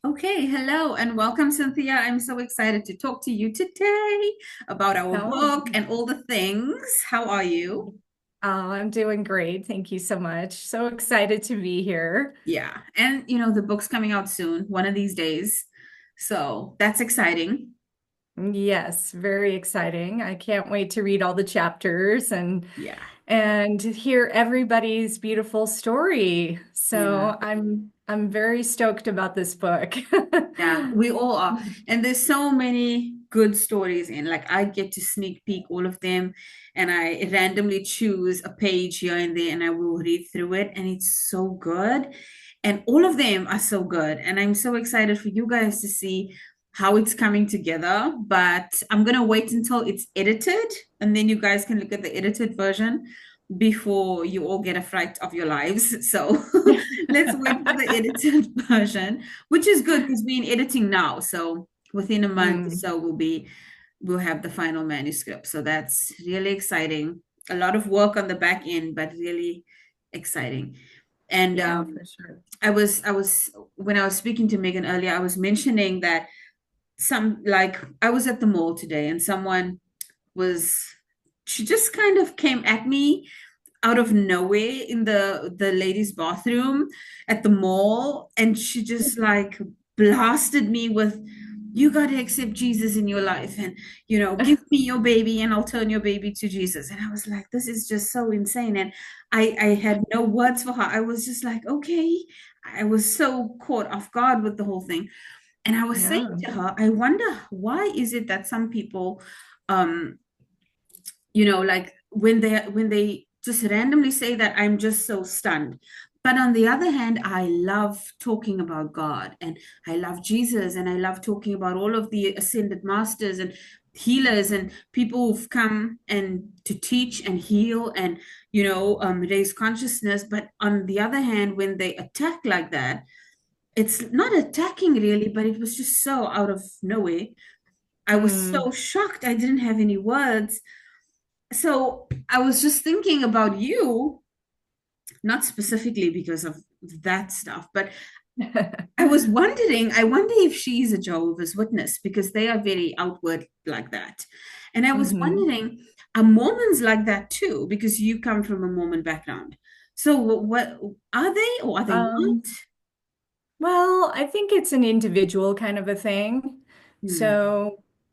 Okay, hello and welcome, Cynthia. I'm so excited to talk to you today about our Oh, book and all the things. How are you? I'm doing great. Thank you so much. So excited to be here. Yeah, and the book's coming out soon, one of these days. So that's exciting. Yes, very exciting. I can't wait to read all the chapters Yeah, and hear everybody's beautiful story. yeah. So I'm very stoked about this book. Yeah, we all are. And there's so many good stories in. Like I get to sneak peek all of them and I randomly choose a page here and there and I will read through it and it's so good. And all of them are so good. And I'm so excited for you guys to see how it's coming together. But I'm gonna wait until it's edited and then you guys can look at the edited version before you all get a fright of your lives. So let's wait for the edited version, which is good because we're in editing now. So within a month or Mm, so we'll have the final manuscript. So that's really exciting. A lot of work on the back end, but really exciting. And yeah, for sure. I was when I was speaking to Megan earlier, I was mentioning that I was at the mall today and someone was she just kind of came at me out of nowhere in the ladies' bathroom at the mall, and she just like blasted me with, "You got to accept Jesus in your life, and give me your baby, and I'll turn your baby to Jesus." And I was like, "This is just so insane." And I had no words for her. I was just like, "Okay." I was so caught off guard with the whole thing. And I was saying Yeah. to her, I wonder why is it that some people like when they just randomly say that, I'm just so stunned. But on the other hand, I love talking about God and I love Jesus and I love talking about all of the ascended masters and healers and people who've come and to teach and heal and raise consciousness. But on the other hand, when they attack like that, it's not attacking really, but it was just so out of nowhere. I was Mm. so shocked. I didn't have any words. So I was just thinking about you, not specifically because of that stuff, but I wonder if she's a Jehovah's Witness because they are very outward like that. And I was hmm wondering, are Mormons like that too? Because you come from a Mormon background. So what are they or are they not? Um, Well, I think it's an individual kind of a thing. Hmm.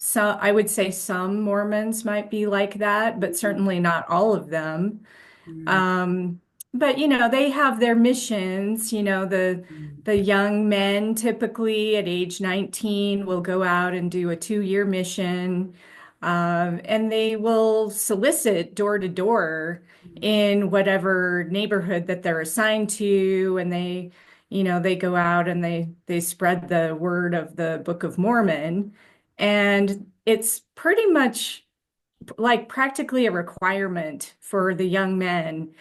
So I would say some Mormons might be like that, but certainly not all of them. Hmm. Um, but they have their missions. The young men typically at age 19 will go out and do a 2-year mission, and they will solicit door to door in whatever neighborhood that they're assigned to, and they go out and they spread the word of the Book of Mormon, and it's pretty much like practically a requirement for the young men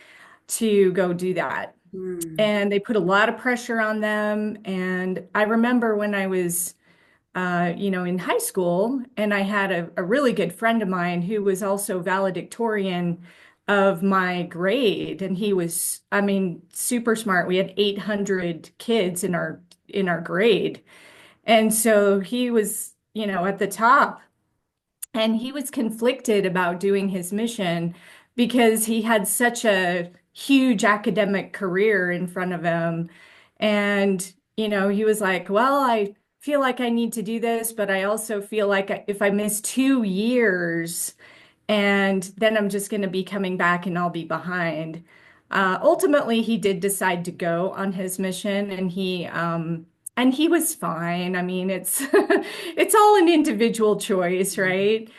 to go do that. Hmm. And they put a lot of pressure on them. And I remember when I was, in high school, and I had a really good friend of mine who was also valedictorian of my grade, and he was, I mean, super smart. We had 800 kids in our grade, and so he was, at the top. And he was conflicted about doing his mission because he had such a huge academic career in front of him. And, he was like, well, I feel like I need to do this, but I also feel like if I miss 2 years, and then I'm just going to be coming back and I'll be behind. Ultimately, he did decide to go on his mission, and he was fine. I mean, it's it's all an individual choice, right?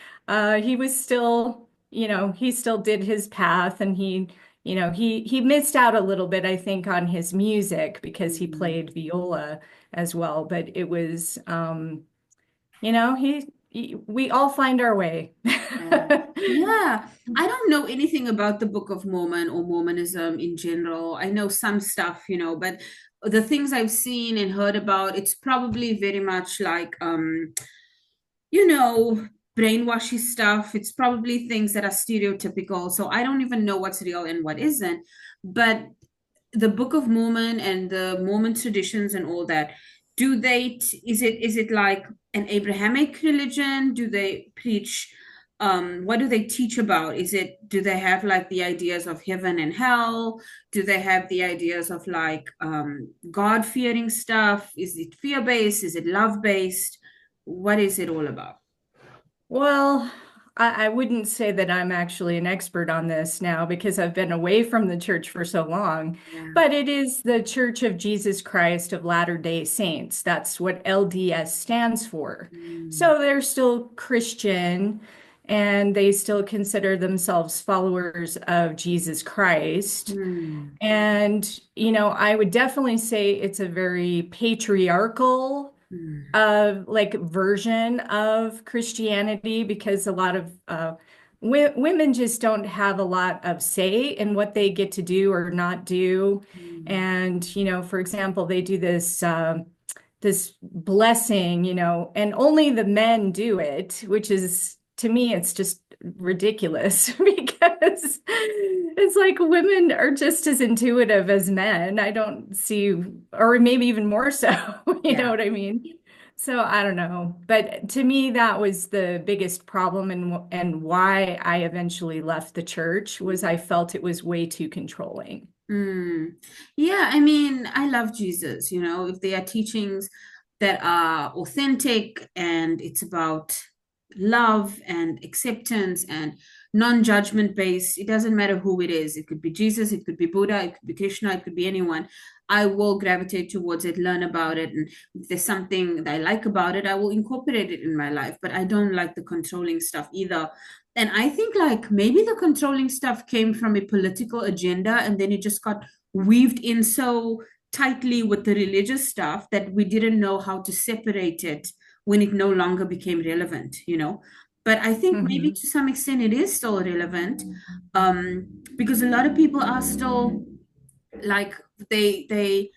He was still, he still did his path, and he missed out a little bit, I think, on his music because he Hmm. played viola as well. But it was, we all find our way. Yeah. Yeah. I don't know anything about the Book of Mormon or Mormonism in general. I know some stuff, but the things I've seen and heard about, it's probably very much like you know, brainwashy stuff. It's probably things that are stereotypical. So I don't even know what's real and what isn't. But the Book of Mormon and the Mormon traditions and all that, do they is it like an Abrahamic religion? Do they preach what do they teach about? Is it do they have like the ideas of heaven and hell? Do they have the ideas of like God-fearing stuff? Is it fear-based? Is it love-based? What is it all about? Well, I wouldn't say that I'm actually an expert on this now because I've been away from the church for so long, Yeah. but it is the Church of Jesus Christ of Latter-day Saints. That's what LDS stands for. Mm, So they're still Christian and they still consider themselves followers of Jesus Christ. mm, And, I would definitely say it's a very patriarchal mm, like version of Christianity because a lot of women just don't have a lot of say in what they get to do or not do. mm, And, for example, they do this blessing, and only the men do it, which is to me, it's just ridiculous because it's like women are just as intuitive as men. I don't see, or maybe even more so, you know yeah. what I mean? So I don't know. But to me, that was the biggest problem and why I eventually left the church was I felt it was way too controlling. Mm. Yeah, I mean, I love Jesus, if they are teachings that are authentic and it's about love and acceptance and non-judgment based, it doesn't matter who it is. It could be Jesus, it could be Buddha, it could be Krishna, it could be anyone. I will gravitate towards it, learn about it, and if there's something that I like about it, I will incorporate it in my life. But I don't like the controlling stuff either. And I think like maybe the controlling stuff came from a political agenda and then it just got weaved in so tightly with the religious stuff that we didn't know how to separate it when it no longer became relevant. But I think maybe Hmm. to some extent it is still relevant because a lot of people are still like they they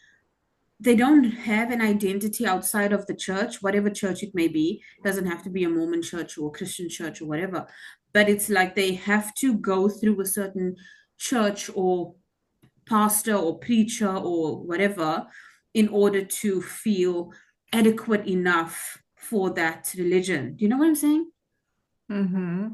they don't have an identity outside of the church, whatever church it may be. It doesn't have to be a Mormon church or a Christian church or whatever. But it's like they have to go through a certain church or pastor or preacher or whatever in order to feel adequate enough for that religion. Do you know what I'm saying? Hmm.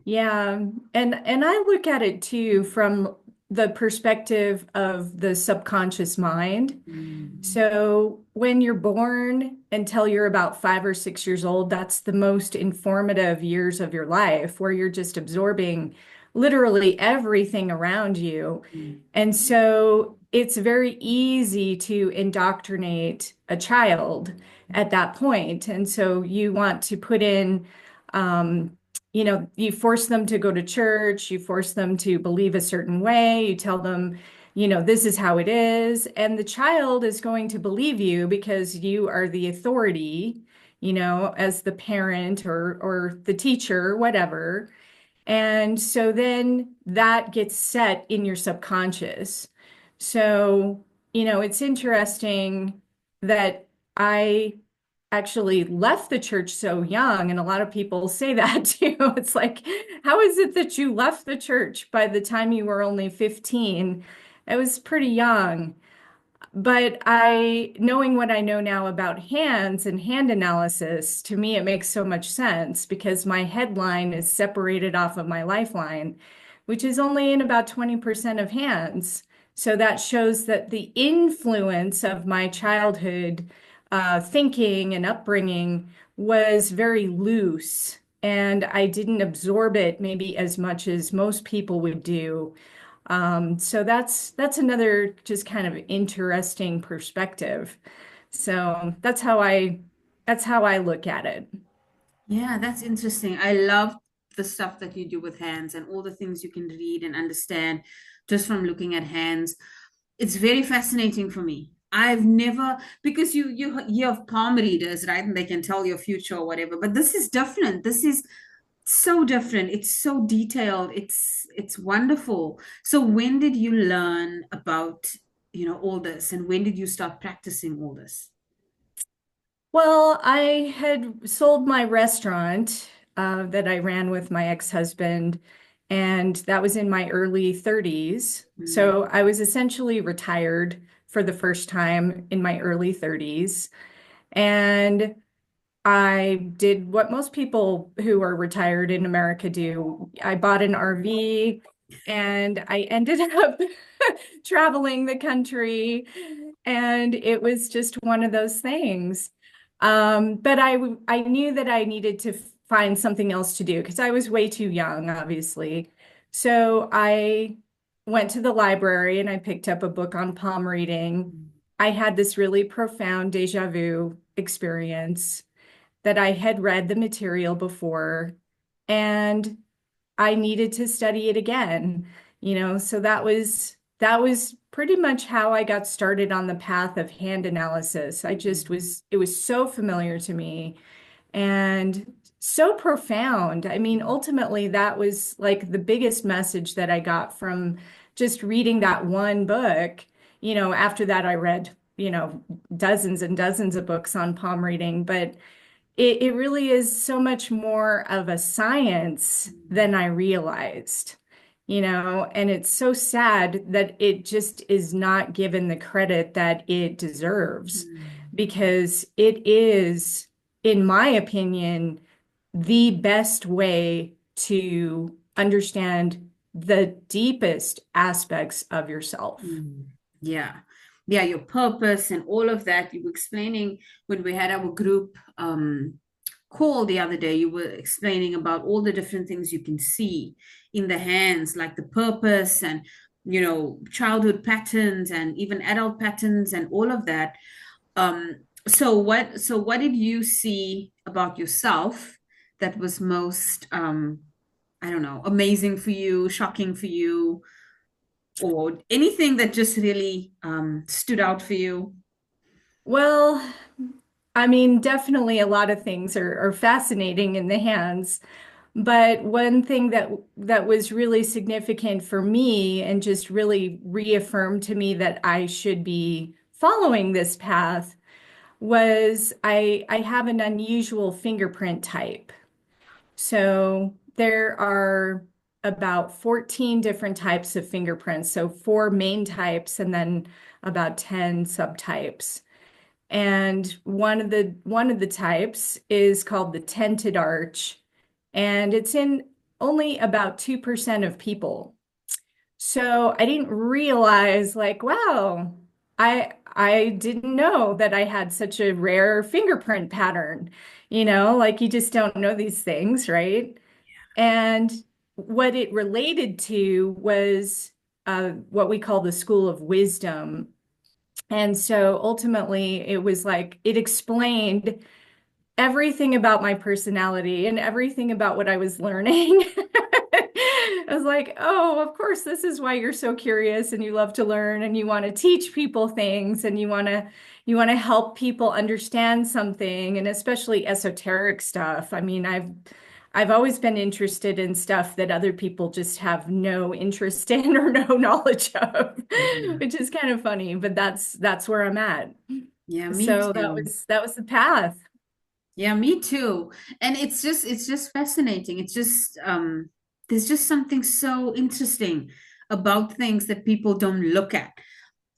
Yeah, and I look at it too from the perspective of the subconscious mind. Mm, So when you're born until you're about 5 or 6 years old, that's the most informative years of your life where you're just absorbing literally everything around you. mm, And so it's very easy to indoctrinate a child at that point. And so you want to put in, um, you force them to go to church, you force them to believe a certain way, you tell them, this is how it is. And the child is going to believe you because you are the authority, as the parent or the teacher, whatever. And so then that gets set in your subconscious. So, it's interesting that I actually left the church so young, and a lot of people say that too. It's like, how is it that you left the church by the time you were only 15? I was pretty young. But knowing what I know now about hands and hand analysis, to me, it makes so much sense because my headline is separated off of my lifeline, which is only in about 20% of hands. So that shows that the influence of my childhood thinking and upbringing was very loose, and I didn't absorb it maybe as much as most people would do. So that's another just kind of interesting perspective. So that's how I look at it. yeah, that's interesting. I love the stuff that you do with hands and all the things you can read and understand just from looking at hands. It's very fascinating for me. I've never because you have palm readers, right? And they can tell your future or whatever. But this is different. This is so different. It's so detailed. It's wonderful. So when did you learn about, all this and when did you start practicing all this? Well, I had sold my restaurant that I ran with my ex-husband, and that was in my early 30s. Mm, So I was essentially retired for the first time in my early 30s. And I did what most people who are retired in America do. I bought an RV and I ended up traveling the country. And it was just one of those things. But I knew that I needed to find something else to do because I was way too young, obviously. So I went to the library and I picked up a book on palm reading. I had this really profound deja vu experience that I had read the material before and I needed to study it again, so that was pretty much how I got started on the path of hand analysis. It was so familiar to me and so profound. I mean, ultimately, that was like the biggest message that I got from just reading that one book. After that, I read, dozens and dozens of books on palm reading, but it really is so much more of a science than I realized, and it's so sad that it just is not given the credit that it deserves because it is, in my opinion, the best way to understand the deepest aspects of yourself. Mm. Yeah. Yeah, your purpose and all of that. You were explaining when we had our group call the other day, you were explaining about all the different things you can see in the hands, like the purpose and, childhood patterns and even adult patterns and all of that. So what did you see about yourself that was most I don't know, amazing for you, shocking for you, or anything that just really stood out for you? Well, I mean, definitely a lot of things are fascinating in the hands. But one thing that was really significant for me and just really reaffirmed to me that I should be following this path was I have an unusual fingerprint type. So there are about 14 different types of fingerprints. So four main types and then about 10 subtypes. And one of the types is called the tented arch, and it's in only about 2% of people. So I didn't realize, like, wow, I didn't know that I had such a rare fingerprint pattern. Like you just don't know these things, right? And what it related to was what we call the school of wisdom. And so ultimately, it was like it explained everything about my personality and everything about what I was learning. I was like, oh, of course, this is why you're so curious and you love to learn and you want to teach people things and you want to help people understand something and especially esoteric stuff. I mean, I've always been interested in stuff that other people just have no interest in or no knowledge of, Yeah. which is kind of funny, but that's where I'm at. Yeah, me So that too. was that was the path. Yeah, me too. And it's just fascinating. It's just there's just something so interesting about things that people don't look at.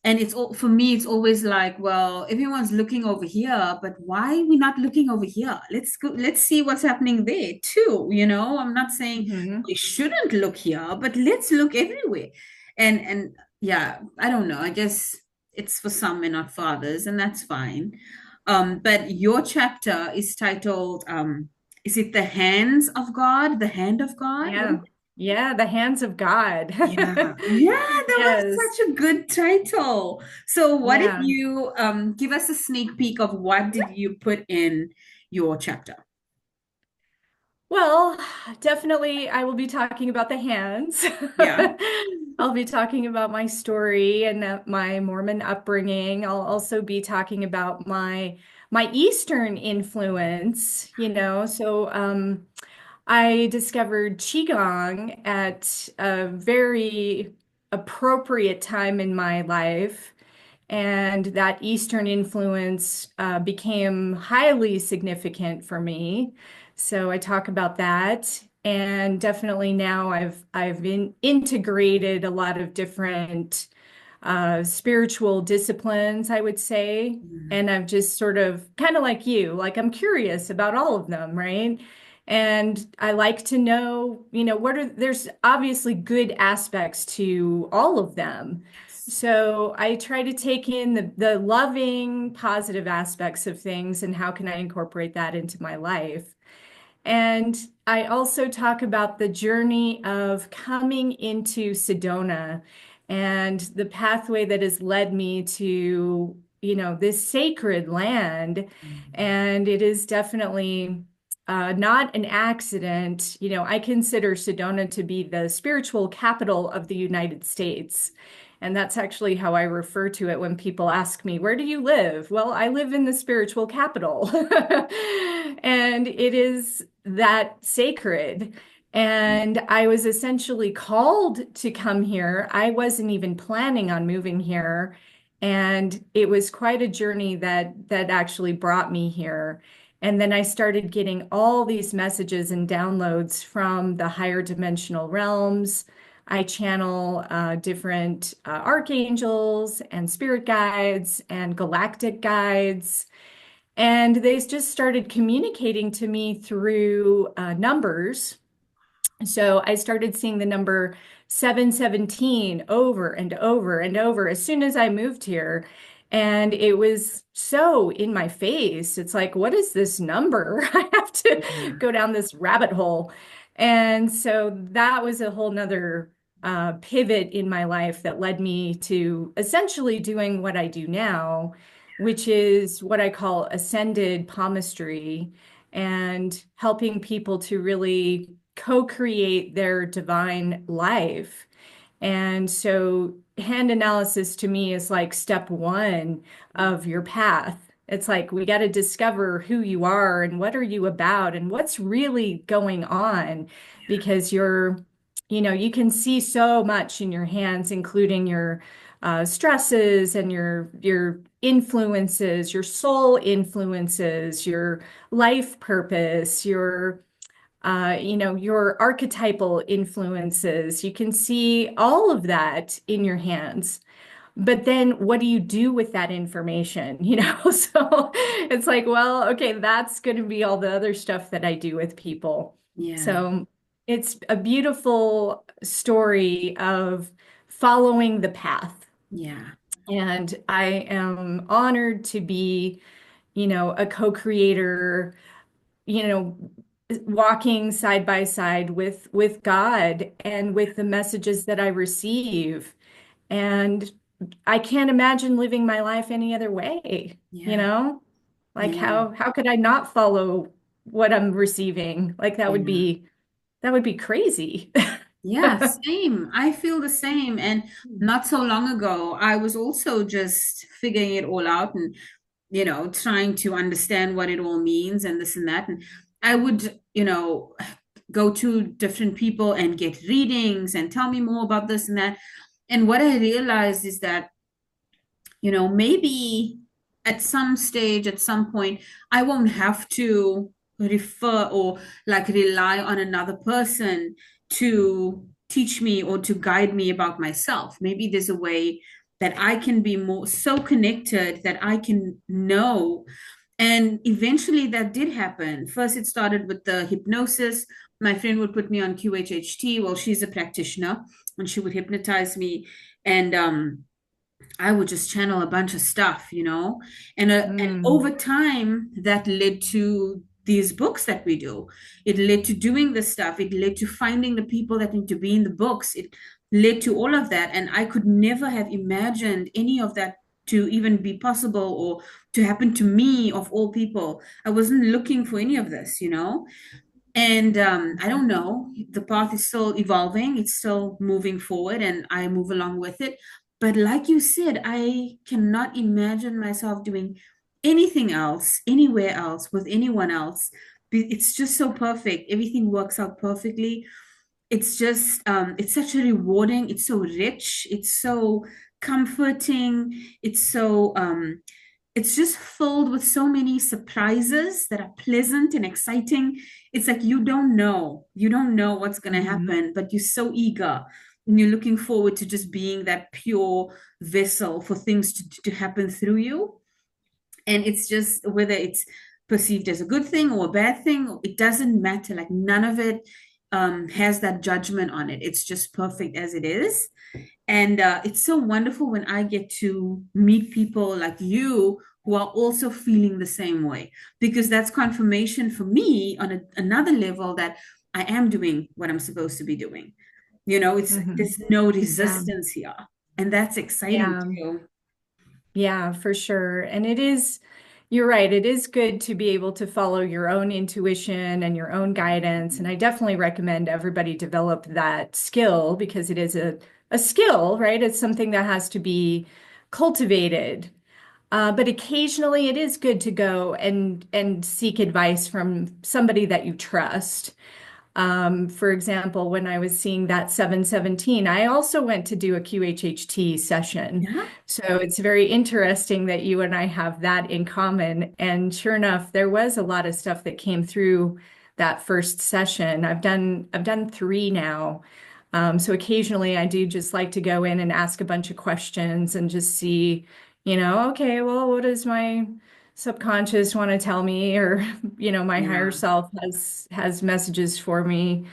And it's all for me, it's always like, well, everyone's looking over here, but why are we not looking over here? Let's go, let's see what's happening there too. I'm not saying Hmm. we shouldn't look here, but let's look everywhere. And yeah, I don't know. I guess it's for some and not for others, and that's fine. But your chapter is titled, is it the hands of God, the hand of God? What is Yeah. Yeah, the hands of God. Yeah, yeah, that was Yes. such a good title. So, what did Yeah. you give us a sneak peek of what did you put in your chapter? Well, definitely I will be talking about the hands. Yeah. I'll be talking about my story and my Mormon upbringing. I'll also be talking about my Eastern influence, So I discovered Qigong at a very appropriate time in my life, and that Eastern influence became highly significant for me. So I talk about that, and definitely now I've integrated a lot of different spiritual disciplines, I would say. Mm. And I've just sort of kind of like you, like I'm curious about all of them, right? And I like to know, there's obviously good aspects to all of them. Yes. So I try to take in the loving, positive aspects of things and how can I incorporate that into my life. And I also talk about the journey of coming into Sedona and the pathway that has led me to, this sacred land. Mm. And it is definitely not an accident. I consider Sedona to be the spiritual capital of the United States. And that's actually how I refer to it when people ask me, where do you live? Well, I live in the spiritual capital. And it is that sacred. And I was essentially called to come here. I wasn't even planning on moving here. And it was quite a journey that actually brought me here. And then I started getting all these messages and downloads from the higher dimensional realms. I channel different archangels and spirit guides and galactic guides. And they just started communicating to me through numbers. So I started seeing the number 717 over and over and over as soon as I moved here. And it was so in my face. It's like, what is this number? I have to Yeah. go down this rabbit hole. And so that was a whole nother pivot in my life that led me to essentially doing what I do now, which is what I call ascended palmistry and helping people to really co-create their divine life. And so hand analysis to me is like step one of your path. It's like we got to discover who you are and what are you about and what's really going on because you can see so much in your hands, including your stresses and your influences, your soul influences, your life purpose, your archetypal influences. You can see all of that in your hands. But then what do you do with that information? So it's like, well, okay, that's going to be all the other stuff that I do with people. Yeah. So it's a beautiful story of following the path. Yeah. And I am honored to be, a co-creator, you know, walking side by side with God and with the messages that I receive. And I can't imagine living my life any other way, you Yeah. know? Like Yeah. how could I not follow what I'm receiving? Like Yeah. that would be crazy. Yeah, same. I feel the same. And not so long ago, I was also just figuring it all out and, trying to understand what it all means and this and that. And I would, go to different people and get readings and tell me more about this and that. And what I realized is that maybe at some stage, at some point, I won't have to refer or like rely on another person to teach me or to guide me about myself. Maybe there's a way that I can be more so connected that I can know. And eventually that did happen. First, it started with the hypnosis. My friend would put me on QHHT. Well, she's a practitioner and she would hypnotize me. And I would just channel a bunch of stuff, and over Mm, time that led to these books that we do. It led to doing this stuff. It led to finding the people that need to be in the books. It led to all of that, and I could never have imagined any of that to even be possible or to happen to me of all people. I wasn't looking for any of this. And I don't know. The path is still evolving, it's still moving forward, and I move along with it. But like you said, I cannot imagine myself doing anything else, anywhere else, with anyone else. It's just so perfect. Everything works out perfectly. It's just, it's such a rewarding, it's so rich, it's so comforting, it's just filled with so many surprises that are pleasant and exciting. It's like you don't know what's going to mhm. happen, but you're so eager. you're looking forward to just being that pure vessel for things to happen through you. And it's just whether it's perceived as a good thing or a bad thing, it doesn't matter. Like none of it has that judgment on it. It's just perfect as it is. And it's so wonderful when I get to meet people like you who are also feeling the same way, because that's confirmation for me on another level that I am doing what I'm supposed to be doing. It's Hmm. there's no Yeah. resistance here. And that's exciting Yeah. too. Yeah, for sure. And you're right. It is good to be able to follow your own intuition and your own guidance. And I definitely recommend everybody develop that skill because it is a skill, right? It's something that has to be cultivated. But occasionally it is good to go and seek advice from somebody that you trust. For example, when I was seeing that 717, I also went to do a QHHT session. Yeah. So it's very interesting that you and I have that in common. And sure enough, there was a lot of stuff that came through that first session. I've done three now. So occasionally I do just like to go in and ask a bunch of questions and just see, okay, well, what does my subconscious want to tell me, or my higher Yeah. self has messages for me.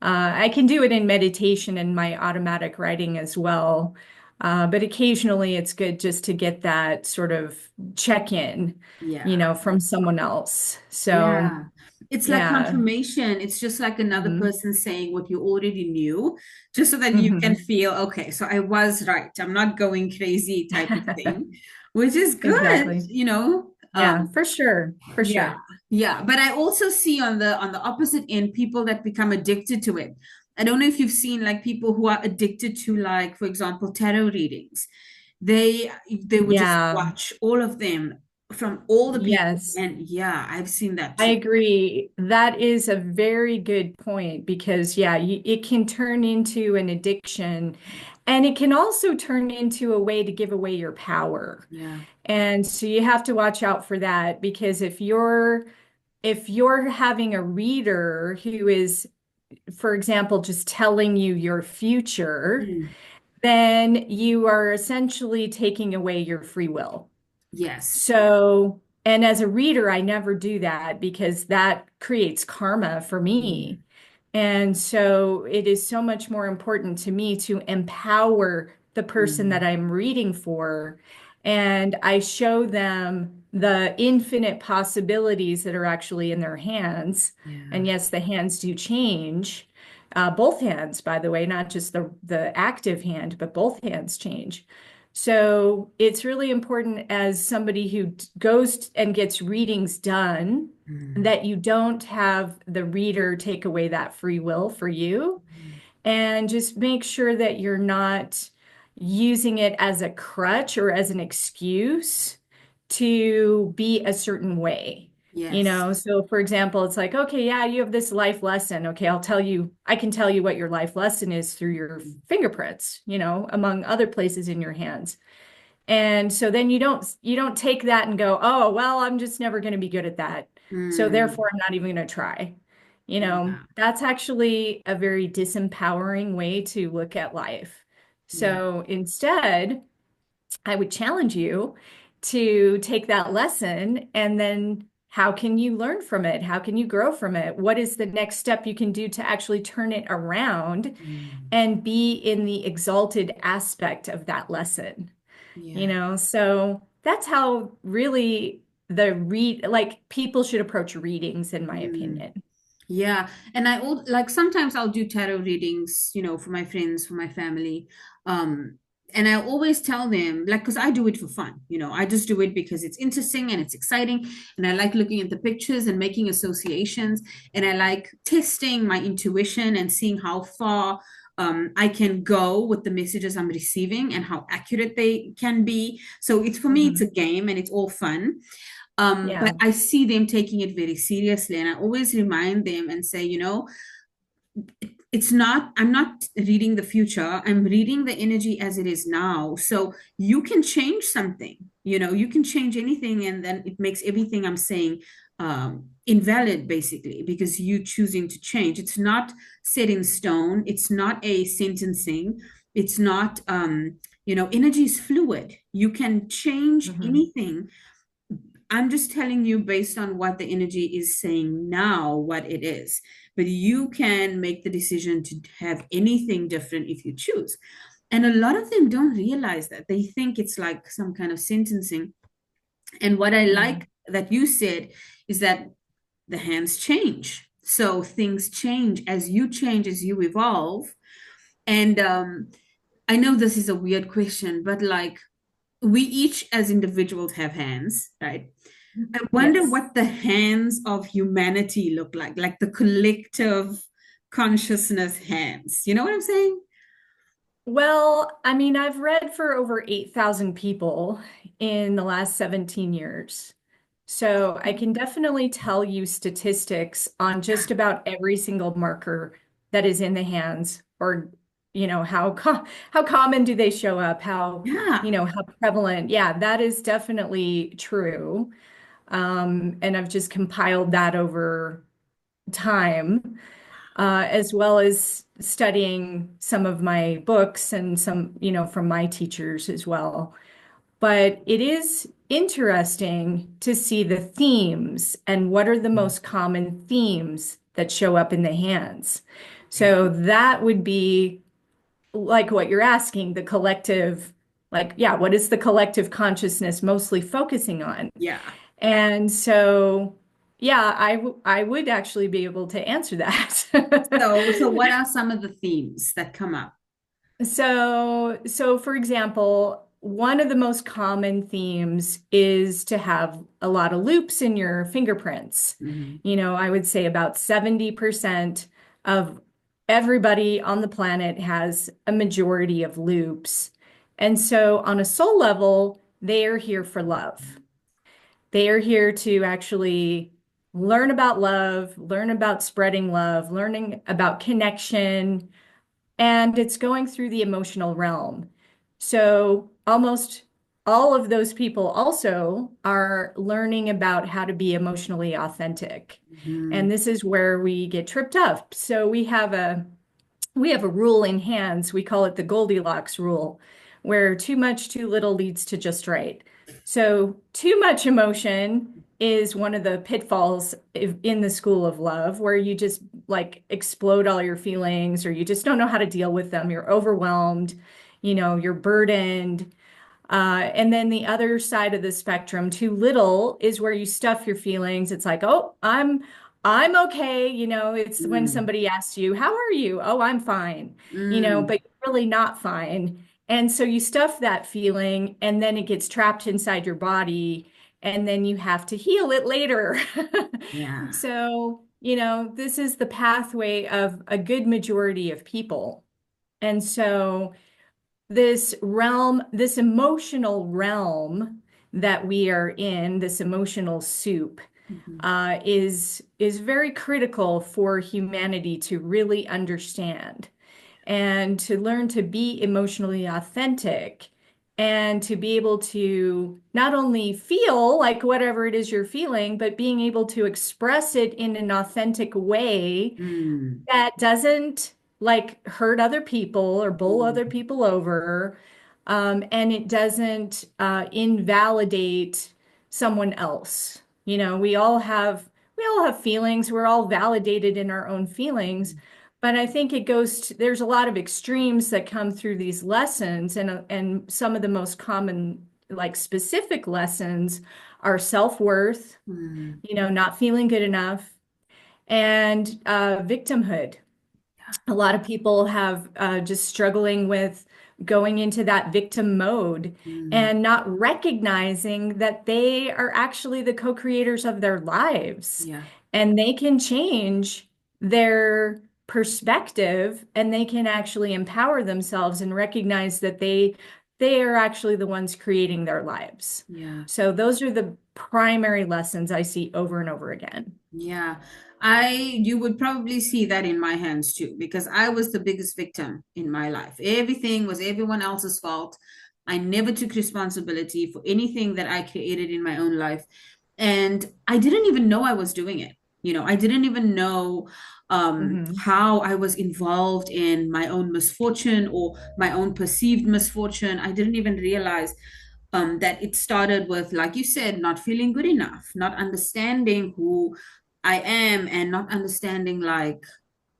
I can do it in meditation and my automatic writing as well. But occasionally it's good just to get that sort of check-in, Yeah. from someone else. So, Yeah. It's like yeah. confirmation. It's just like another Hmm. person saying what you already knew, just so that you can Hmm. feel, okay, so I was right. I'm not going crazy type of thing, which is good, Exactly. Yeah, for sure. For yeah, sure. yeah. But I also see on the opposite end people that become addicted to it. I don't know if you've seen like people who are addicted to, like, for example, tarot readings. They would just Yeah. watch all of them from all the people. Yes. And yeah, I've seen that I too. agree. That is a very good point because, yeah, it can turn into an addiction and it can also turn into a way to give away your power. Yeah. And so you have to watch out for that because if you're having a reader who is, for example, just telling you your future, Mm. then you are essentially taking away your free will. Yes. So, and as a reader, I never do that because that creates karma for Mm. me. And so it is so much more important to me to empower the person that Mm. I'm reading for. And I show them the infinite possibilities that are actually in their hands. Yeah. And yes, the hands do change. Both hands, by the way, not just the active hand, but both hands change. So it's really important as somebody who goes and gets readings done Mm. that you don't have the reader take away that free will for you, and just make sure that you're not using it as a crutch or as an excuse to be a certain way. Yes. So for example, it's like, okay, yeah, you have this life lesson. Okay, I can tell you what your life lesson is through your fingerprints, among other places in your hands. And so then you don't take that and go, oh, well, I'm just never going to be good at that. So Mm. therefore I'm not even going to try. Yeah. That's actually a very disempowering way to look at life. Yeah. So instead, I would challenge you to take that lesson and then how can you learn from it? How can you grow from it? What is the next step you can do to actually turn it around Mm. and be in the exalted aspect of that lesson? Yeah. So that's how really like people should approach readings, in my Mm. opinion. Yeah, and like sometimes I'll do tarot readings, for my friends, for my family. Um, and I always tell them, like, because I do it for fun, I just do it because it's interesting and it's exciting, and I like looking at the pictures and making associations, and I like testing my intuition and seeing how far I can go with the messages I'm receiving and how accurate they can be. So it's for me, it's a Hmm. game and it's all fun. But Yeah. I see them taking it very seriously. And I always remind them and say, it's not, I'm not reading the future. I'm reading the energy as it is now. So you can change something, you can change anything. And then it makes everything I'm saying invalid, basically, because you choosing to change. It's not set in stone. It's not a sentencing. It's not, energy is fluid. You can change Mhm. anything. I'm just telling you based on what the energy is saying now, what it is. But you can make the decision to have anything different if you choose. And a lot of them don't realize that. They think it's like some kind of sentencing. And what I Yeah. like that you said is that the hands change. So things change, as you evolve. And I know this is a weird question, but like we each as individuals have hands, right? I wonder Yes. what the hands of humanity look like the collective consciousness hands. You know what I'm saying? Well, I mean, I've read for over 8,000 people in the last 17 years. So I can definitely tell you statistics on just about every single marker that is in the hands, or, how common do they show up? Yeah. How prevalent? Yeah, that is definitely true. And I've just compiled that over time, as well as studying some of my books and some, from my teachers as well. But it is interesting to see the themes and what are the most common themes that show up in the hands. So that would be like what you're asking, the collective, like, yeah, what is the collective consciousness mostly focusing on? Yeah. And so, yeah, I would actually be able to answer that. So what are some of the themes that come up? So for example, one of the most common themes is to have a lot of loops in your fingerprints. Mhm. I would say about 70% of everybody on the planet has a majority of loops. And so on a soul level, they are here for love. They are here to actually learn about love, learn about spreading love, learning about connection, and it's going through the emotional realm. So almost all of those people also are learning about how to be emotionally authentic. And Mhm. this is where we get tripped up. So we have a rule in hands. We call it the Goldilocks rule, where too much, too little leads to just right. So, too much emotion is one of the pitfalls in the school of love, where you just like explode all your feelings, or you just don't know how to deal with them. You're overwhelmed, you're burdened. And then the other side of the spectrum, too little, is where you stuff your feelings. It's like, oh, I'm okay. It's when Mm. somebody asks you, how are you? Oh, I'm fine. Mm. But you're really not fine. And so you stuff that feeling, and then it gets trapped inside your body, and then you have to heal it later. Yeah. So, this is the pathway of a good majority of people. And so this realm, this emotional realm that we are in, this emotional soup, Mhm. is very critical for humanity to really understand and to learn to be emotionally authentic and to be able to not only feel like whatever it is you're feeling, but being able to express it in an authentic way Mm. that doesn't like hurt other people or bowl other Mm. people over, and it doesn't invalidate someone else. We all have feelings. We're all validated in our own feelings, but I think there's a lot of extremes that come through these lessons, and some of the most common, like specific lessons, are self-worth, Mm. not feeling good enough, and victimhood. A lot of people have just struggling with going into that victim mode Mm. and not recognizing that they are actually the co-creators of their lives, Yeah. and they can change their perspective, and they can actually empower themselves and recognize that they are actually the ones creating their lives. Yeah. So those are the primary lessons I see over and over again. Yeah. You would probably see that in my hands too, because I was the biggest victim in my life. Everything was everyone else's fault. I never took responsibility for anything that I created in my own life. And I didn't even know I was doing it. I didn't even know Hmm. how I was involved in my own misfortune or my own perceived misfortune. I didn't even realize that it started with, like you said, not feeling good enough, not understanding who I am, and not understanding like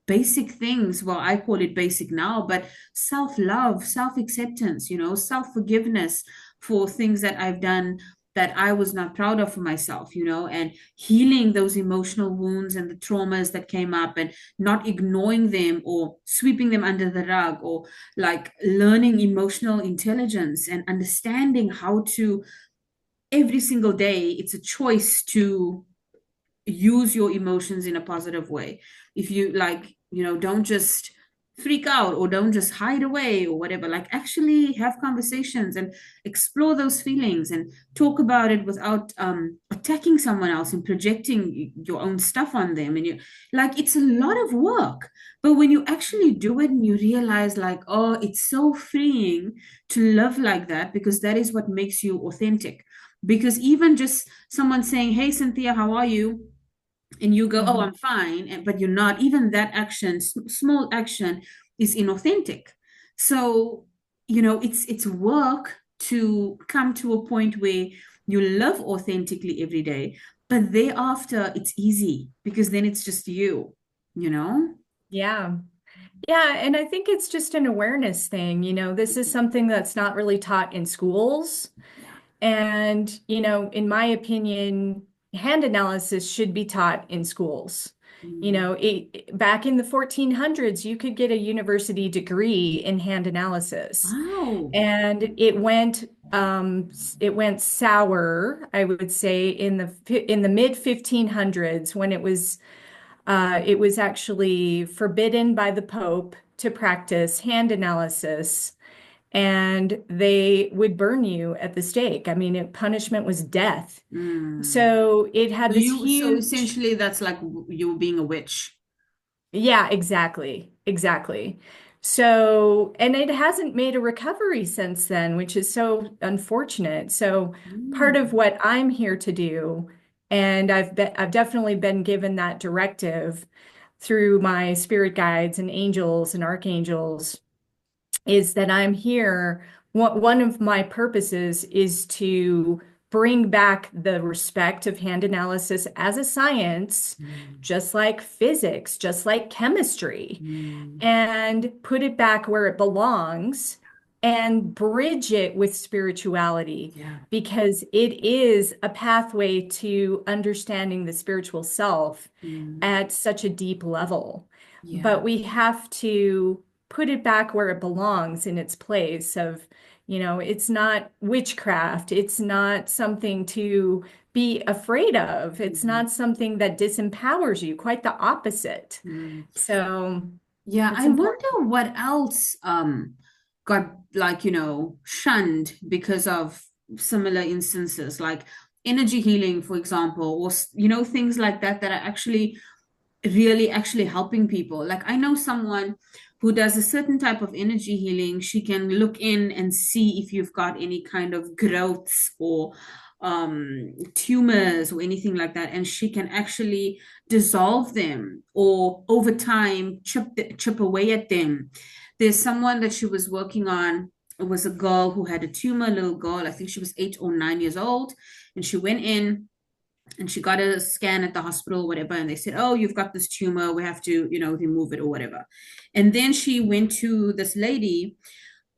basic things. Well, I call it basic now, but self-love, self-acceptance, self-forgiveness for things that I've done that I was not proud of for myself, and healing those emotional wounds and the traumas that came up, and not ignoring them or sweeping them under the rug, or like learning emotional intelligence and understanding how to every single day. It's a choice to use your emotions in a positive way. If you like, don't just freak out or don't just hide away or whatever, like actually have conversations and explore those feelings and talk about it without attacking someone else and projecting your own stuff on them. And you like, it's a lot of work, but when you actually do it and you realize like, oh, it's so freeing to live like that, because that is what makes you authentic. Because even just someone saying, hey Cynthia, how are you, and you go, oh, Hmm. I'm fine, but you're not, even that action, small action, is inauthentic. So it's work to come to a point where you live authentically every day, but thereafter it's easy because then it's just you. Yeah. Yeah, and I think it's just an awareness thing. This is something that's not really taught in schools. Yeah. And, in my opinion, hand analysis should be taught in schools. Mm. Back in the 1400s, you could get a university degree in hand analysis. Wow. And it went sour, I would say, in the mid 1500s when it was actually forbidden by the Pope to practice hand analysis, and they would burn you at the stake. I mean, punishment was death. Mm. So it had So this so huge, essentially that's like you being a witch. yeah, exactly, exactly. So, and it hasn't made a recovery since then, which is so unfortunate. So, part of Mm. what I'm here to do, and I've definitely been given that directive through my spirit guides and angels and archangels, is that I'm here. One of my purposes is to bring back the respect of hand analysis as a science, Mm. just like physics, just like chemistry, Mm. and put it back where it belongs and bridge it with spirituality, Yeah. because it is a pathway to understanding the spiritual self Mm. at such a deep level. Yeah. But we have to put it back where it belongs in its place of, it's not witchcraft. It's not something to be afraid of. It's Mhm. not something that disempowers you, quite the opposite. Mm. So Yeah, it's I important. wonder what else got like, shunned because of similar instances, like energy healing, for example, or things like that that are actually really actually helping people. Like I know someone who does a certain type of energy healing. She can look in and see if you've got any kind of growths or tumors or anything like that, and she can actually dissolve them or over time chip away at them. There's someone that she was working on. It was a girl who had a tumor, a little girl. I think she was 8 or 9 years old, and she went in and she got a scan at the hospital or whatever, and they said, oh, you've got this tumor, we have to remove it or whatever. And then she went to this lady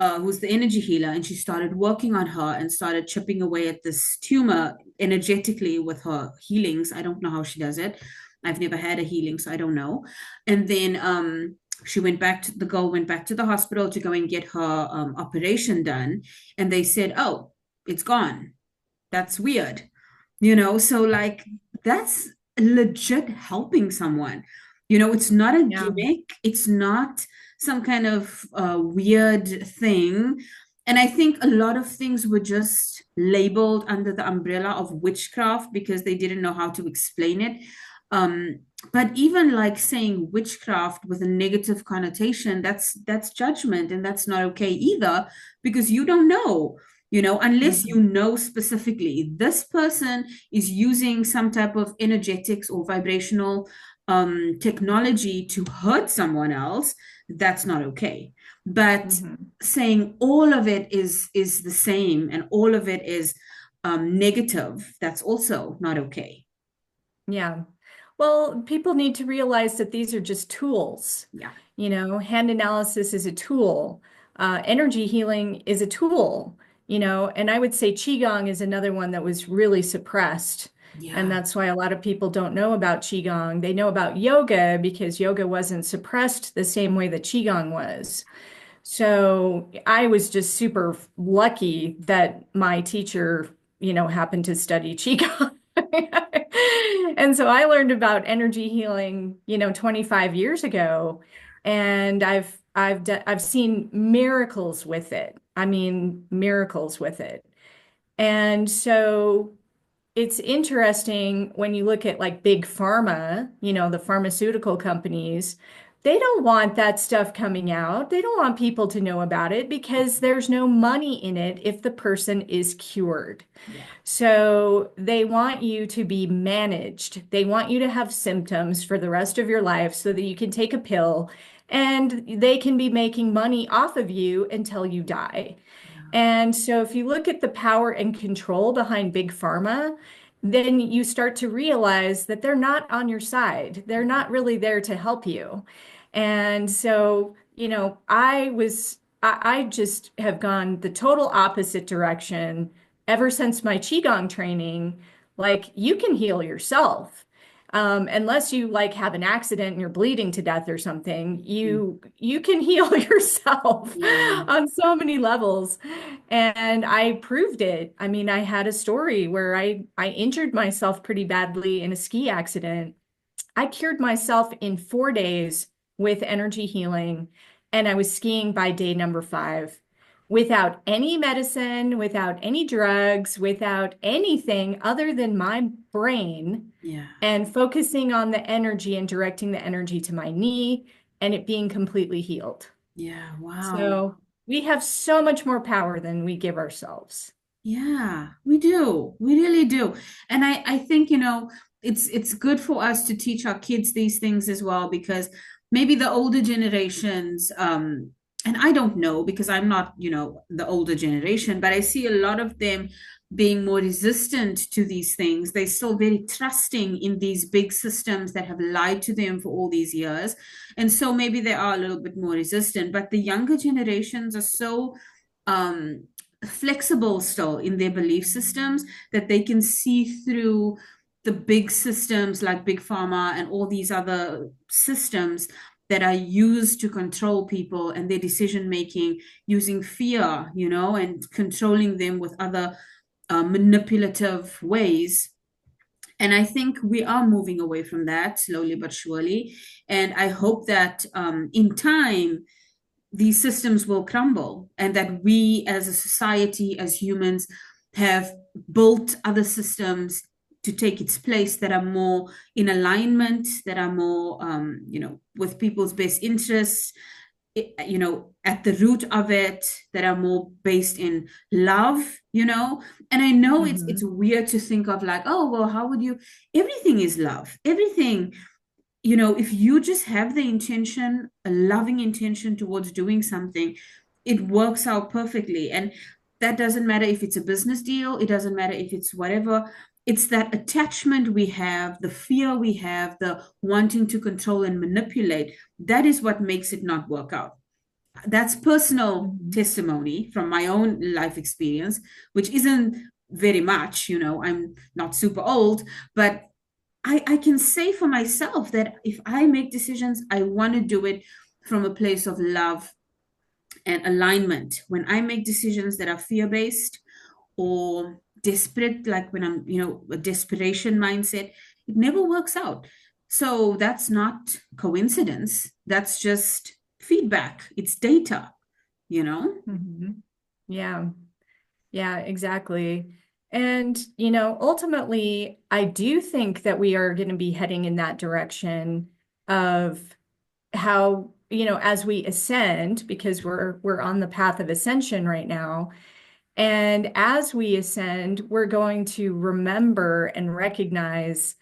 who's the energy healer, and she started working on her and started chipping away at this tumor energetically with her healings. I don't know how she does it. I've never had a healing, so I don't know. And then the girl went back to the hospital to go and get her operation done, and they said, oh, it's gone. That's weird. So like that's legit helping someone. It's not a Yeah. gimmick, it's not some kind of weird thing. And I think a lot of things were just labeled under the umbrella of witchcraft because they didn't know how to explain it. But even like saying witchcraft with a negative connotation, that's judgment, and that's not okay either, because you don't know. unless Mhm. you know specifically this person is using some type of energetics or vibrational technology to hurt someone else, that's not okay. But Mhm. saying all of it is the same and all of it is negative, that's also not okay. Yeah. Well, people need to realize that these are just tools. Yeah. Hand analysis is a tool. Energy healing is a tool, and I would say Qigong is another one that was really suppressed. And Yeah. that's why a lot of people don't know about Qigong. They know about yoga because yoga wasn't suppressed the same way that Qigong was. So I was just super lucky that my teacher, happened to study Qigong. And so I learned about energy healing, 25 years ago, and I've seen miracles with it. I mean, miracles with it. And so it's interesting when you look at like big pharma, the pharmaceutical companies, they don't want that stuff coming out. They don't want people to know about it because there's no money in it if the person is cured. Yeah. So they want you to be managed. They want you to have symptoms for the rest of your life so that you can take a pill and they can be making money off of you until you die. Yeah. And so if you look at the power and control behind big pharma, then you start to realize that they're not on your side. They're not really there to help you. And so, I just have gone the total opposite direction ever since my Qigong training. Like, you can heal yourself. Unless you like have an accident and you're bleeding to death or something, Mm. you can heal yourself Yeah. on so many levels. And I proved it. I mean, I had a story where I injured myself pretty badly in a ski accident. I cured myself in 4 days with energy healing, and I was skiing by day number 5 without any medicine, without any drugs, without anything other than my brain Yeah. and focusing on the energy and directing the energy to my knee and it being completely healed. Yeah. Wow. So we have so much more power than we give ourselves. Yeah, we do. We really do. And I think, it's good for us to teach our kids these things as well, because maybe the older generations, and I don't know because I'm not, the older generation, but I see a lot of them being more resistant to these things. They're still very trusting in these big systems that have lied to them for all these years. And so maybe they are a little bit more resistant, but the younger generations are so um flexible still in their belief systems that they can see through the big systems like big pharma and all these other systems that are used to control people and their decision making using fear, and controlling them with other manipulative ways. And I think we are moving away from that slowly but surely. And I hope that in time these systems will crumble and that we as a society, as humans, have built other systems to take its place that are more in alignment, that are more, with people's best interests, at the root of it, that are more based in love. And I know it's Mhm. weird to think of like, oh, well, how would you, everything is love, everything, if you just have the intention, a loving intention towards doing something, it works out perfectly. And that doesn't matter if it's a business deal, it doesn't matter if it's whatever. It's that attachment we have, the fear we have, the wanting to control and manipulate. That is what makes it not work out. That's personal Mhm. testimony from my own life experience, which isn't very much, I'm not super old, but I can say for myself that if I make decisions, I want to do it from a place of love and alignment. When I make decisions that are fear based or desperate, like when I'm, a desperation mindset, it never works out. So that's not coincidence. That's just feedback. It's data, you know? Mhm. Yeah. Yeah, exactly. And, ultimately, I do think that we are going to be heading in that direction of how, as we ascend, because we're on the path of ascension right now, And as we ascend, we're going to remember and recognize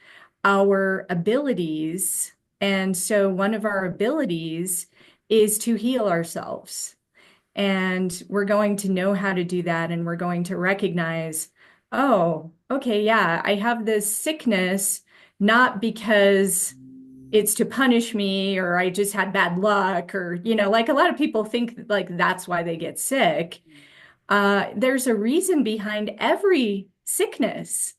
our abilities. And so one of our abilities is to heal ourselves. And we're going to know how to do that. And we're going to recognize, oh, okay, yeah, I have this sickness, not because it's to punish me or I just had bad luck or, like a lot of people think like that's why they get sick. There's a reason behind every sickness.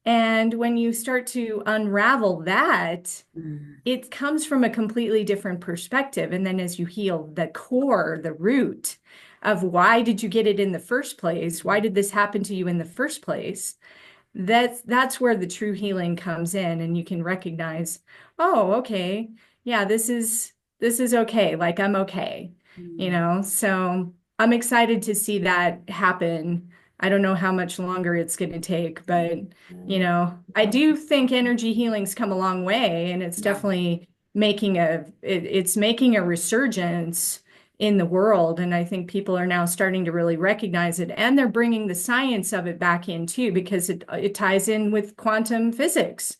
And when you start to unravel that, Mm, it comes from a completely different perspective. And then as you heal the core, the root of why did you get it in the first place? Why did this happen to you in the first place? That's where the true healing comes in, and you can recognize, oh, okay, yeah, this is okay. Like I'm okay, mm, So I'm excited to see that happen. I don't know how much longer it's going to take, but I do think energy healing's come a long way, and it's yeah, definitely it's making a resurgence in the world. And I think people are now starting to really recognize it. And they're bringing the science of it back in too, because it ties in with quantum physics.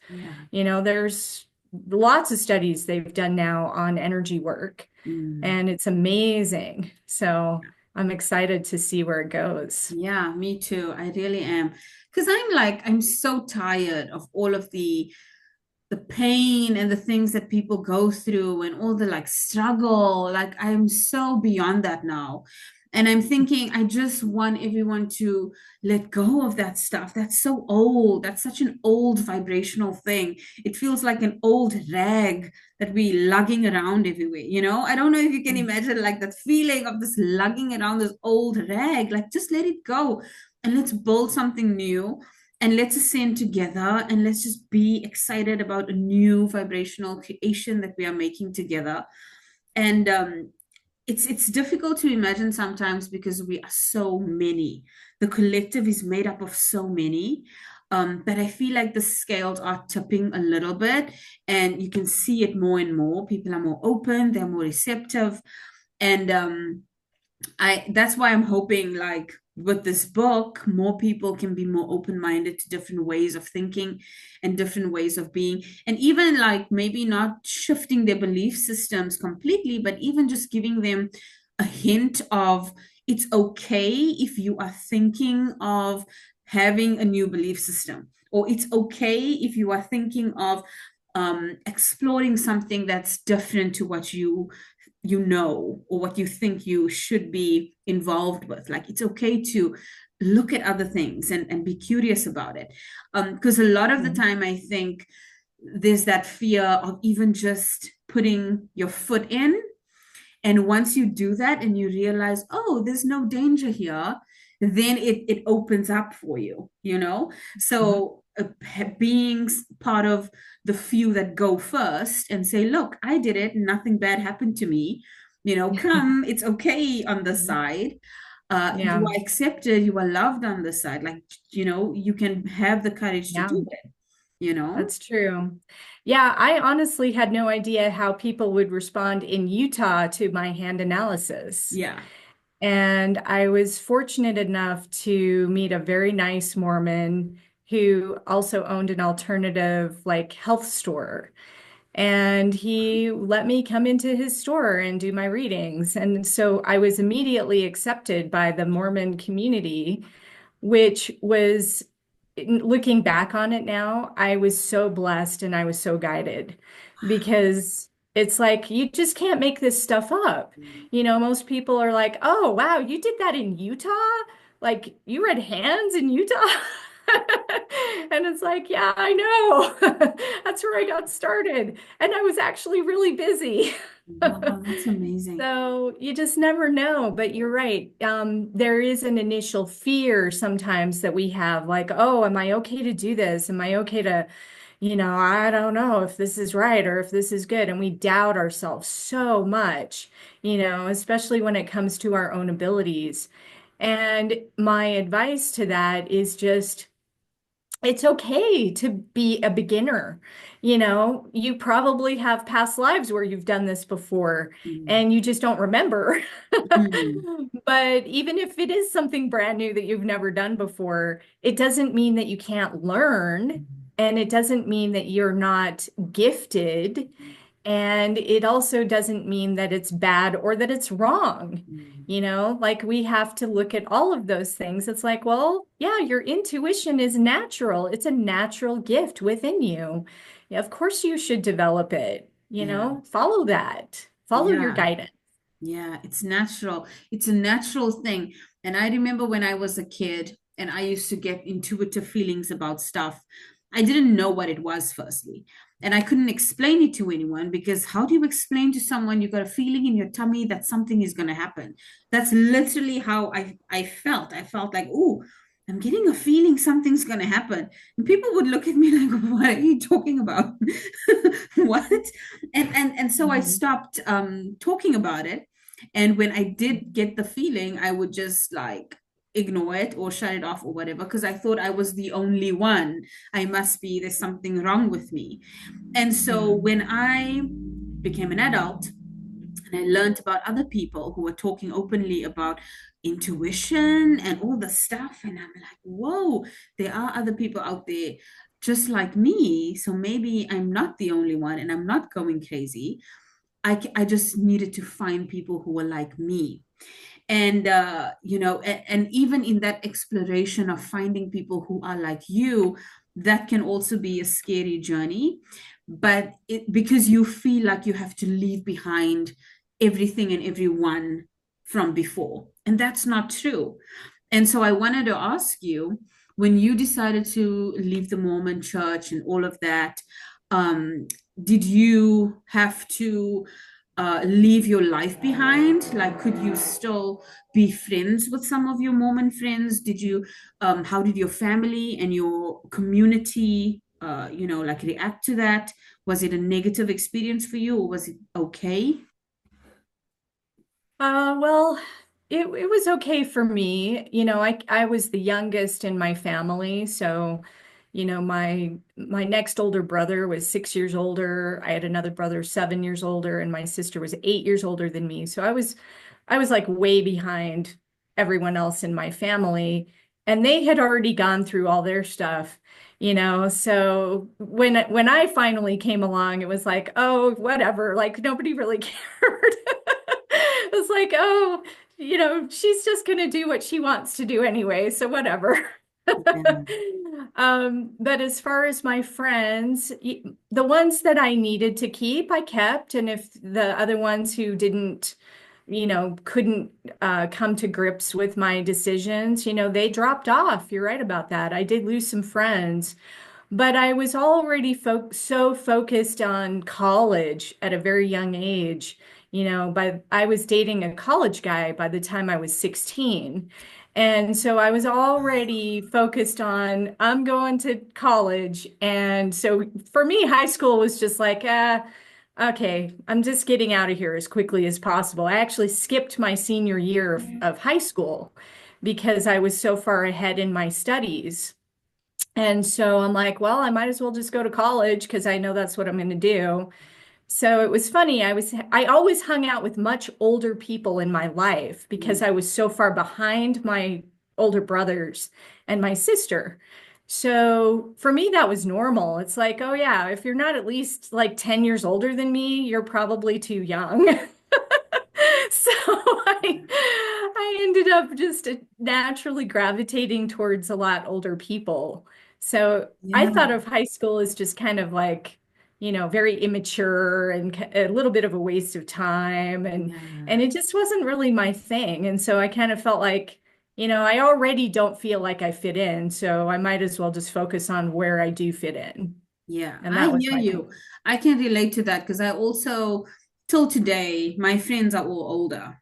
yeah. There's lots of studies they've done now on energy work, Mm. and it's amazing. So I'm excited to see where it goes. Yeah, me too. I really am. Because I'm so tired of all of the pain and the things that people go through and all the like struggle. Like I'm so beyond that now. And I'm thinking I just want everyone to let go of that stuff. That's so old. That's such an old vibrational thing. It feels like an old rag that we lugging around everywhere, you know? I don't know if you can imagine like that feeling of this lugging around this old rag. Like just let it go and let's build something new and let's ascend together and let's just be excited about a new vibrational creation that we are making together. And it's difficult to imagine sometimes because we are so many. The collective is made up of so many. But I feel like the scales are tipping a little bit, and you can see it more and more. People are more open, they're more receptive, and I that's why I'm hoping like with this book, more people can be more open-minded to different ways of thinking and different ways of being. And even like maybe not shifting their belief systems completely, but even just giving them a hint of it's okay if you are thinking of having a new belief system, or it's okay if you are thinking of exploring something that's different to what you know or what you think you should be involved with. Like it's okay to look at other things and be curious about it, because a lot of the Mhm. time I think there's that fear of even just putting your foot in, and once you do that and you realize, oh, there's no danger here, then it opens up for you, you know? Mhm. So being part of the few that go first and say, look, I did it, nothing bad happened to me, you know, come, it's okay on the Mhm. side. You Yeah, are accepted, you are loved on the side. Like, you know, you can have the courage to yeah, do it, you know? that's true. Yeah, I honestly had no idea how people would respond in Utah to my hand analysis. Yeah. And I was fortunate enough to meet a very nice Mormon who also owned an alternative like health store. And he let me come into his store and do my readings. And so I was immediately accepted by the Mormon community, which was, looking back on it now, I was so blessed and I was so guided, because it's like you just can't make this stuff up. Most people are like, oh, wow, you did that in Utah? Like you read hands in Utah? And it's like, yeah, I know. That's where I got started. And I was actually really busy. Wow, that's amazing. So you just never know, but you're right. There is an initial fear sometimes that we have, like, oh, am I okay to do this? Am I okay to, I don't know if this is right or if this is good. And we doubt ourselves so much, especially when it comes to our own abilities. And my advice to that is just it's okay to be a beginner. You know, you probably have past lives where you've done this before Mm, and you just don't remember. mm, But even if it is something brand new that you've never done before, it doesn't mean that you can't learn, and it doesn't mean that you're not gifted. And it also doesn't mean that it's bad or that it's wrong. mm. You know, like we have to look at all of those things. It's like, well, yeah, your intuition is natural. It's a natural gift within you. Yeah, of course, you should develop it. You Yeah, know, follow that, follow your yeah. guidance. Yeah, it's natural. It's a natural thing. And I remember when I was a kid and I used to get intuitive feelings about stuff. I didn't know what it was, firstly. And I couldn't explain it to anyone because how do you explain to someone you got a feeling in your tummy that something is going to happen? That's literally how I felt. I felt like, oh, I'm getting a feeling something's going to happen. And people would look at me like, what are you talking about? What? And so I Mhm. stopped talking about it, and when I did get the feeling, I would just like ignore it or shut it off or whatever, because I thought I was the only one. I must be, there's something wrong with me. And so Mm. when I became an adult and I learned about other people who were talking openly about intuition and all the stuff, and I'm like, whoa, there are other people out there just like me. So maybe I'm not the only one and I'm not going crazy. I just needed to find people who were like me. And and even in that exploration of finding people who are like you, that can also be a scary journey, but because you feel like you have to leave behind everything and everyone from before, and that's not true. And so I wanted to ask you, when you decided to leave the Mormon church and all of that, um, did you have to leave your life behind? Like, could you still be friends with some of your Mormon friends? Did you, how did your family and your community, like react to that? Was it a negative experience for you or was it okay? Well, it was okay for me. You know, I was the youngest in my family, so you know, my next older brother was 6 years older. I had another brother 7 years older, and my sister was 8 years older than me. So I was like way behind everyone else in my family, and they had already gone through all their stuff. You know, so when I finally came along, it was like, oh, whatever, like nobody really cared. It's like, oh, you know, she's just gonna do what she wants to do anyway, so whatever. Yeah. But as far as my friends, the ones that I needed to keep, I kept, and if the other ones who didn't, you know, couldn't come to grips with my decisions, you know, they dropped off. You're right about that. I did lose some friends. But I was already so focused on college at a very young age. You know, I was dating a college guy by the time I was 16. And so I was already focused on, I'm going to college. And so for me, high school was just like, okay, I'm just getting out of here as quickly as possible. I actually skipped my senior year of high school because I was so far ahead in my studies. And so I'm like, well, I might as well just go to college because I know that's what I'm going to do. So it was funny. I always hung out with much older people in my life because I was so far behind my older brothers and my sister. So for me, that was normal. It's like, oh yeah, if you're not at least like 10 years older than me, you're probably too young. So I ended up just naturally gravitating towards a lot older people. So I Yeah. thought of high school as just kind of like, you know, very immature and a little bit of a waste of time, and Yeah. it just wasn't really my thing. And so I kind of felt like, you know, I already don't feel like I fit in, so I might as well just focus on where I do fit in. Yeah, And I that was hear my you. I can relate to that because I also, till today, my friends are all older.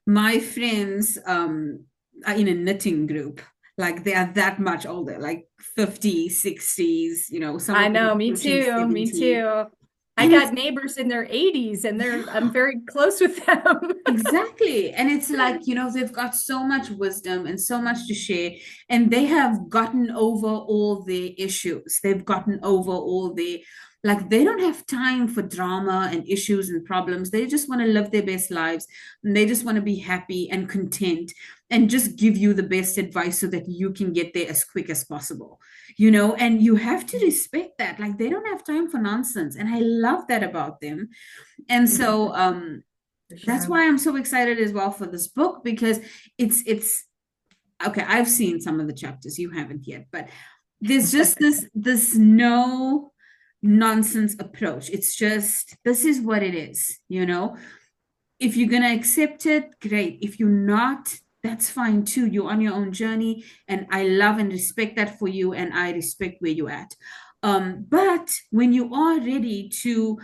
My friends are in a knitting group. Like they are that much older, like 50s, 60s, some I of them know, me approaching too, me 70. too. I And it's got neighbors in their 80s and I'm very close with them. exactly. And it's like, they've got so much wisdom and so much to share, and they have gotten over all the issues. They've gotten over all the, like, they don't have time for drama and issues and problems. They just want to live their best lives, and they just want to be happy and content and just give you the best advice so that you can get there as quick as possible, and you have to respect that. Like, they don't have time for nonsense. And I love that about them. And so, For that's sure. why I'm so excited as well for this book, because it's okay. I've seen some of the chapters, you haven't yet, but there's just this no nonsense approach. It's just, this is what it is. If you're gonna accept it, great. If you're not, that's fine too. You're on your own journey, and I love and respect that for you, and I respect where you're at. But when you are ready to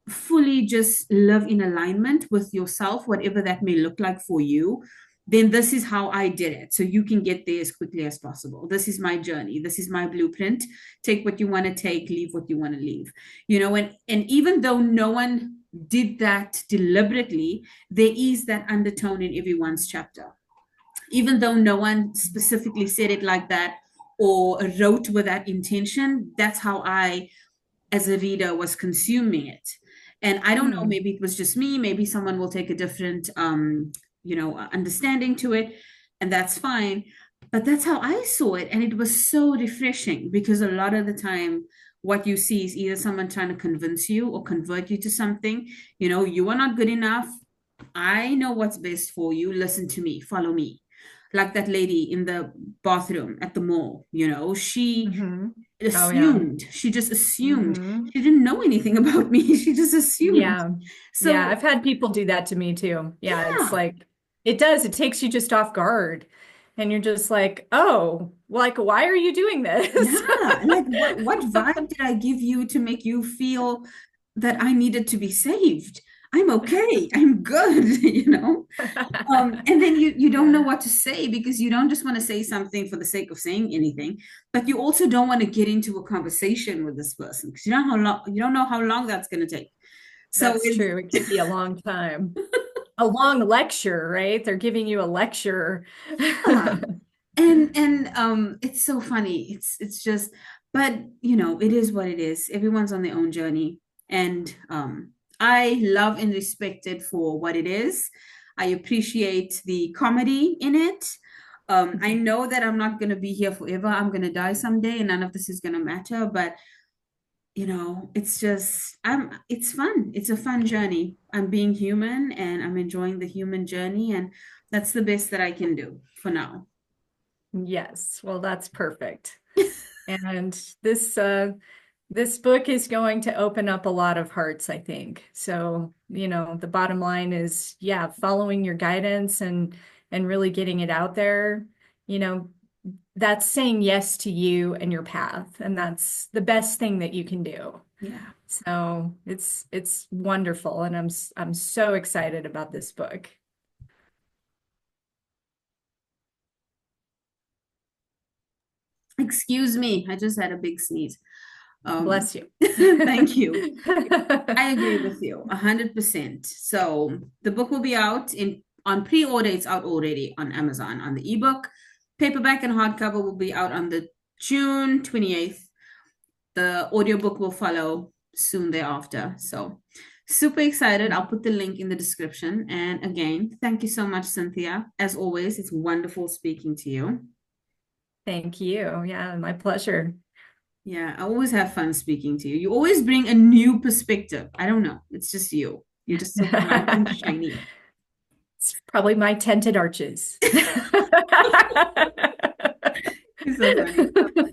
fully just live in alignment with yourself, whatever that may look like for you, then this is how I did it. So you can get there as quickly as possible. This is my journey. This is my blueprint. Take what you want to take, leave what you want to leave. And even though no one did that deliberately, there is that undertone in everyone's chapter. Even though no one specifically said it like that or wrote with that intention, that's how I, as a reader, was consuming it. And I don't know, Hmm. maybe it was just me, maybe someone will take a different understanding to it, and that's fine. But that's how I saw it, and it was so refreshing, because a lot of the time what you see is either someone trying to convince you or convert you to something. You are not good enough. I know what's best for you. Listen to me, follow me. Like that lady in the bathroom at the mall, she Hmm. Oh, yeah. assumed. She just assumed. Hmm. She didn't know anything about me. She just assumed. Yeah. Yeah. So, I've had people do that to me too. Yeah. It's yeah, like, it does. It takes you just off guard. And you're just like, oh, like, why are you doing this? yeah. Like, what vibe did I give you to make you feel that I needed to be saved? I'm okay. I'm good, and then you don't know Yeah. what to say, because you don't just want to say something for the sake of saying anything, but you also don't want to get into a conversation with this person, because you don't know how long that's going to take. So That's it's true. It could be a long time. A long lecture, right? They're giving you a lecture. yeah. And it's so funny. It's just, but it is what it is. Everyone's on their own journey. And I love and respect it for what it is. I appreciate the comedy in it. I know that I'm not going to be here forever. I'm going to die someday, and none of this is going to matter. But it's just, it's fun. It's a fun journey. I'm being human, and I'm enjoying the human journey, and that's the best that I can do for now. Yes, well, that's perfect. And this book is going to open up a lot of hearts, I think. So, the bottom line is, yeah, following your guidance and really getting it out there, you know, that's saying yes to you and your path, and that's the best thing that you can do. Yeah. So, it's wonderful, and I'm so excited about this book. Excuse me, I just had a big sneeze. Bless you. Thank you. I agree with you 100%. So the book will be out in on pre-order. It's out already on Amazon on the ebook. Paperback and hardcover will be out on the June 28th. The audiobook will follow soon thereafter. So super excited. I'll put the link in the description. And again, thank you so much, Cynthia. As always, it's wonderful speaking to you. Thank you. Yeah, my pleasure. Yeah, I always have fun speaking to you. You always bring a new perspective. I don't know. It's just you. You're just so bright and shiny. It's probably my tented arches. You're so funny.